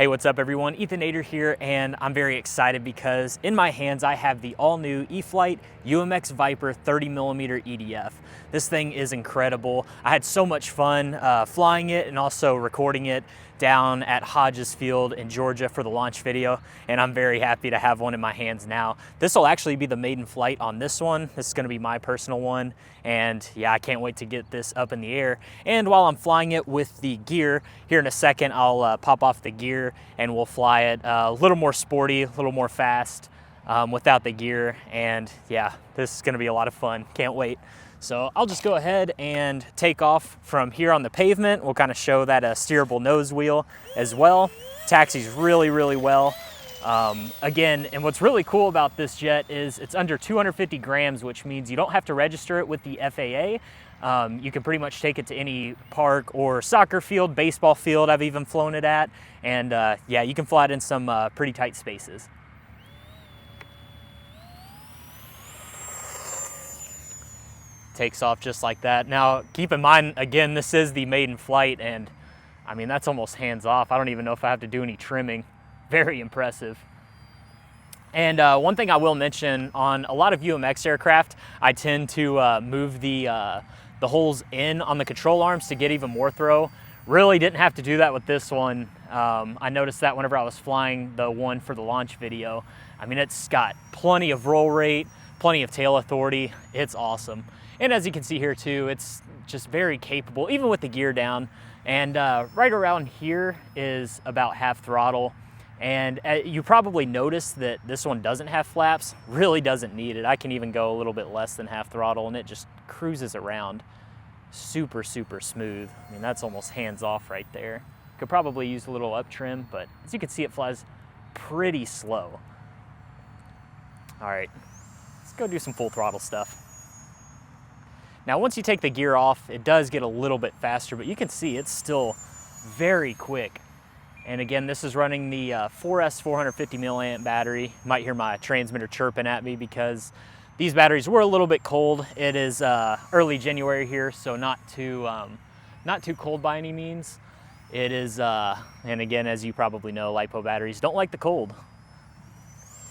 Hey, what's up everyone? Ethan Nader here, and I'm very excited because in my hands I have the all-new E-flite UMX Viper 30mm EDF. This thing is incredible. I had so much fun flying it and also recording it down at Hodges Field in Georgia for the launch video, and I'm very happy to have one in my hands now. This will actually be the maiden flight on this one. This is going to be my personal one, and yeah, I can't wait to get this up in the air. And while I'm flying it with the gear, here in a second I'll pop off the gear and we'll fly it a little more sporty, a little more fast without the gear. And yeah, this is going to be a lot of fun. Can't wait. So I'll just go ahead and take off from here on the pavement. We'll kind of show that steerable nose wheel as well. Taxis really, really well. Again, and what's really cool about this jet is it's under 250 grams, which means you don't have to register it with the FAA. You can pretty much take it to any park or soccer field, baseball field I've even flown it at. And yeah, you can fly it in some pretty tight spaces. Takes off just like that. Now, keep in mind, again, this is the maiden flight, and I mean, that's almost hands off. I don't even know if I have to do any trimming. Very impressive. And one thing I will mention, on a lot of UMX aircraft, I tend to move the holes in on the control arms to get even more throw. Really didn't have to do that with this one. I noticed that whenever I was flying the one for the launch video. I mean, it's got plenty of roll rate, plenty of tail authority. It's awesome. And as you can see here too, it's just very capable, even with the gear down. And right around here is about half throttle. And you probably noticed that this one doesn't have flaps, really doesn't need it. I can even go a little bit less than half throttle and it just cruises around super, super smooth. I mean, that's almost hands off right there. Could probably use a little up trim, but as you can see, it flies pretty slow. All right, let's go do some full throttle stuff. Now, once you take the gear off, it does get a little bit faster, but you can see it's still very quick. And again, this is running the 4S 450 milliamp battery. You might hear my transmitter chirping at me because these batteries were a little bit cold. It is early January here, so not too cold by any means. It is, and again, as you probably know, LiPo batteries don't like the cold.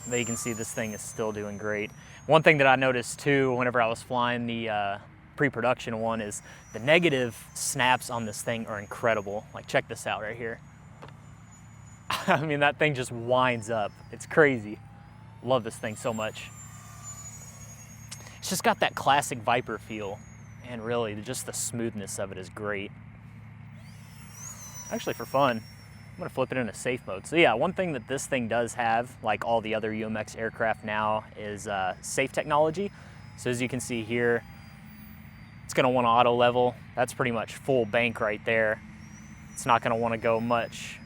But you can see this thing is still doing great. One thing that I noticed too, whenever I was flying the pre-production one, is the negative snaps on this thing are incredible. Like, check this out right here. I mean, that thing just winds up. It's crazy. Love this thing so much. It's just got that classic Viper feel, and really just the smoothness of it is great. Actually, for fun, I'm gonna flip it into safe mode. So yeah, one thing that this thing does have, like all the other UMX aircraft now, is safe technology. So as you can see here, it's gonna want to auto level. That's pretty much full bank right there. It's not gonna want to go much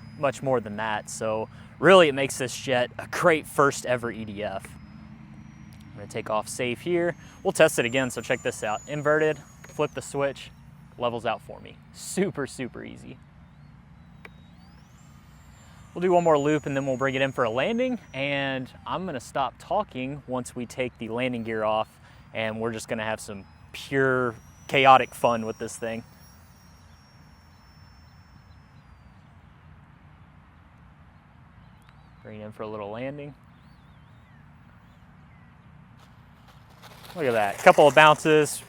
more than that. So really it makes this jet a great first ever EDF. I'm gonna take off safe here. We'll test it again, so check this out. Inverted, flip the switch, levels out for me. Super, super easy. We'll do one more loop and then we'll bring it in for a landing, and I'm gonna stop talking once we take the landing gear off, and we're just gonna have some pure chaotic fun with this thing. Bring it in for a little landing. Look at that, couple of bounces.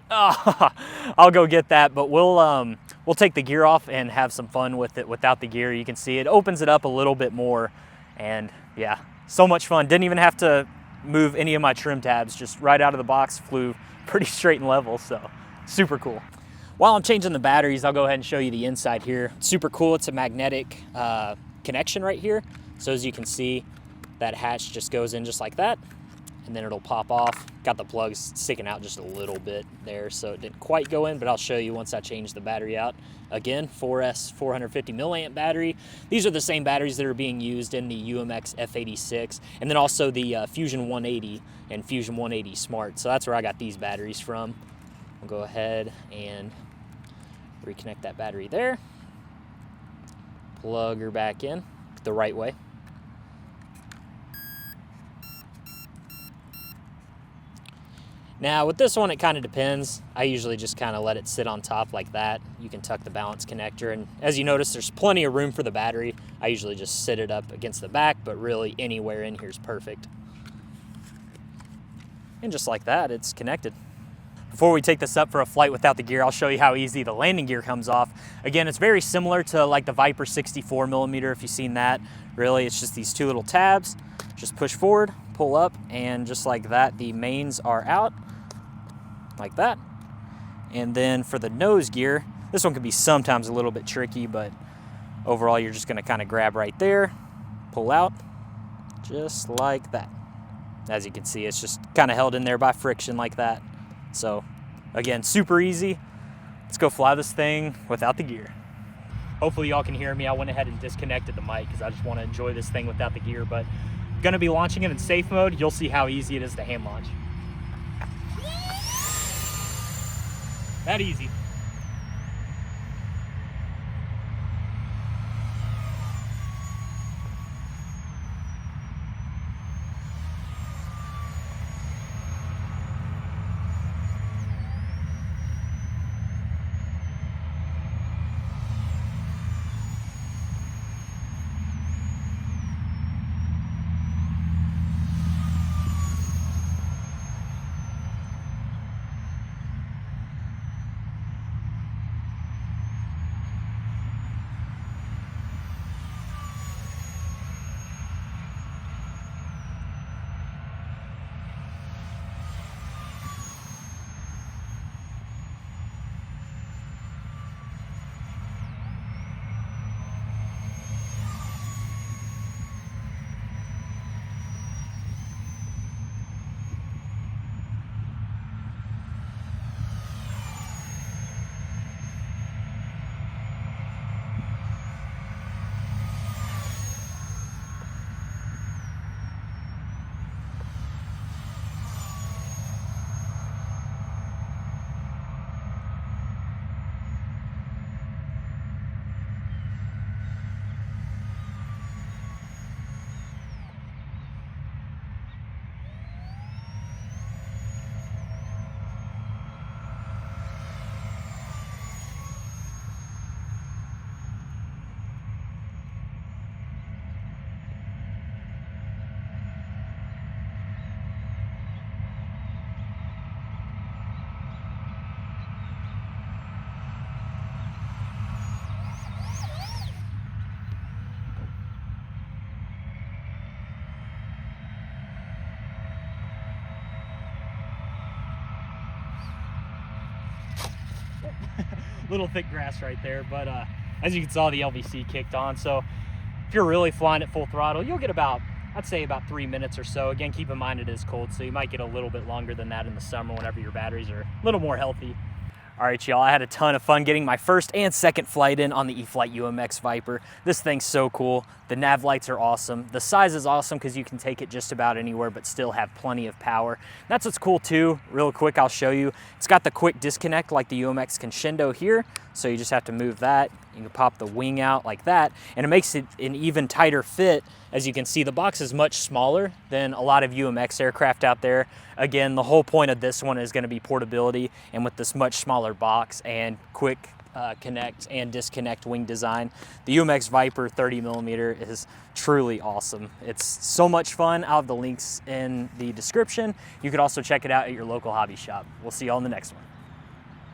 Oh, I'll go get that, but we'll take the gear off and have some fun with it without the gear. You can see it opens it up a little bit more, and yeah, so much fun. Didn't even have to move any of my trim tabs, just right out of the box, flew pretty straight and level, so super cool. While I'm changing the batteries, I'll go ahead and show you the inside here. Super cool, it's a magnetic connection right here. So as you can see, that hatch just goes in just like that, and then it'll pop off. Got the plugs sticking out just a little bit there, so it didn't quite go in, but I'll show you once I change the battery out. Again, 4S 450 milliamp battery. These are the same batteries that are being used in the UMX F86, and then also the Fusion 180 and Fusion 180 Smart. So that's where I got these batteries from. I'll go ahead and reconnect that battery there. Plug her back in the right way. Now with this one, it kind of depends. I usually just kind of let it sit on top like that. You can tuck the balance connector, and as you notice, there's plenty of room for the battery. I usually just sit it up against the back, but really anywhere in here is perfect. And just like that, it's connected. Before we take this up for a flight without the gear, I'll show you how easy the landing gear comes off. Again, it's very similar to like the Viper 64mm, if you've seen that. Really, it's just these two little tabs. Just push forward, pull up, and just like that, the mains are out, like that. And then for the nose gear, this one can be sometimes a little bit tricky, but overall, you're just gonna kind of grab right there, pull out, just like that. As you can see, it's just kind of held in there by friction like that. So again, super easy. Let's go fly this thing without the gear. Hopefully y'all can hear me. I went ahead and disconnected the mic because I just want to enjoy this thing without the gear, but gonna be launching it in safe mode. You'll see how easy it is to hand launch. That easy. Little thick grass right there, but as you can see, the LVC kicked on. So if you're really flying at full throttle, you'll get about, I'd say about 3 minutes or so. Again, keep in mind it is cold, so you might get a little bit longer than that in the summer whenever your batteries are a little more healthy. All right, y'all, I had a ton of fun getting my first and second flight in on the E-flite UMX Viper. This thing's so cool. The nav lights are awesome. The size is awesome because you can take it just about anywhere but still have plenty of power. That's what's cool too. Real quick, I'll show you. It's got the quick disconnect like the UMX Crescendo here. So you just have to move that. You can pop the wing out like that, and it makes it an even tighter fit. As you can see, the box is much smaller than a lot of UMX aircraft out there. Again, the whole point of this one is going to be portability, and with this much smaller box and quick connect and disconnect wing design, the UMX Viper 30mm is truly awesome. It's so much fun. I'll have the links in the description. You could also check it out at your local hobby shop. We'll see y'all in the next one.